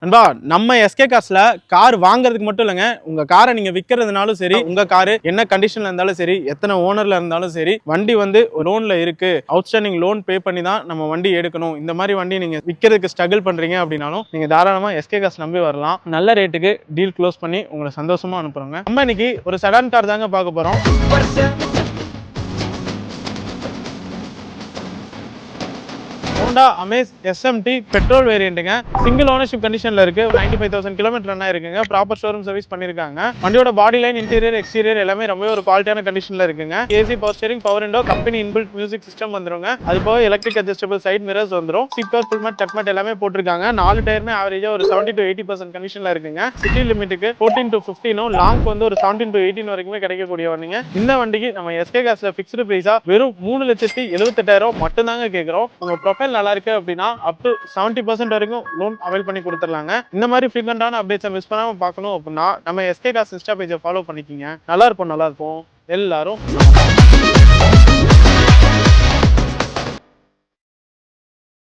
நண்பா நம்ம SK கார்ஸ்ல car வாங்குறதுக்கு மட்டும் இல்லைங்க, உங்க காரை நீங்க விற்கிறதுனாலும் சரி, உங்க காரு என்ன கண்டிஷன்ல இருந்தாலும் சரி, எத்தனை ஓனர்ல இருந்தாலும் சரி, வண்டி வந்து லோன்ல இருக்கு, அவுட்ஸ்டாண்டிங் லோன் பே பண்ணி தான் நம்ம வண்டி எடுக்கணும், இந்த மாதிரி வண்டி நீங்க விற்கிறதுக்கு ஸ்ட்ரகிள் பண்றீங்க அப்படின்னாலும் நீங்க தாராளமா எஸ்கே கார்ஸ் நம்பி வரலாம். நல்ல ரேட்டுக்கு டீல் க்ளோஸ் பண்ணி உங்களை சந்தோஷமா அனுப்புறோங்க. நம்ம இன்னைக்கு ஒரு செடான் கார் தாங்க பார்க்க போறோம். Honda Amaze SMT பெட்ரோல் வேரியண்ட்டுங்க. சிங்கிள் ஓனர்ஷிப் கண்டிஷன்ல இருக்கு. 95,000 கிலோமீட்டர் ரன் ஆயிருக்குங்க. ப்ராப்பர் ஷோரூம் சர்வீஸ் பண்ணிருக்காங்க. வண்டியோட பாடி லைன், இன்டீரியர், எக்ஸ்டீரியர் எல்லாமே ரொம்ப ஒரு குவாலிட்டியான கண்டிஷன்ல இருக்குங்க. AC, power steering, power window, company inbuilt music system வந்துருங்க. அது போக எலக்ட்ரிக் அட்ஜஸ்டபிள் சைட் மிரர்ஸ் வந்துரும். சீட் கவர், ஃபுல் மேட், டக் மேட் எல்லாமே போட்டுருக்காங்க. 4 டயருமே ஆவரேஜா ஒரு 70 to 80% கண்டிஷன்ல இருக்குங்க. சிட்டி லிமிட்டுக்கு 14 to 15 லாங்க்கு வந்து ஒரு 17 to 18 வரைக்குமே கிடைக்கக்கூடிய வண்டிங்க. இந்த வண்டிக்கு நம்ம எஸ்கே கார்ஸ்ல ஃபிக்ஸ்டு பிரைஸா வெறும் 3,78,000 மட்டும் தாங்க கேட்கிறோம். உங்க ப்ரொஃபைல் நல்லா இருக்கு அப்படின்னா அப் டு 70% வரைக்கும் லோன் அவைல் பண்ணி கொடுத்துடலாங்க. இந்த மாதிரி ஃப்ரீக்வெண்டான அப்டேட்ஸை மிஸ் பண்ணாம பார்க்கணும் அப்படின்னா நம்ம எஸ்கே கார்ஸ் இன்ஸ்டா பேஜை ஃபாலோ பண்ணிக்கிங்க. நல்லா இருப்போம் எல்லாரும்.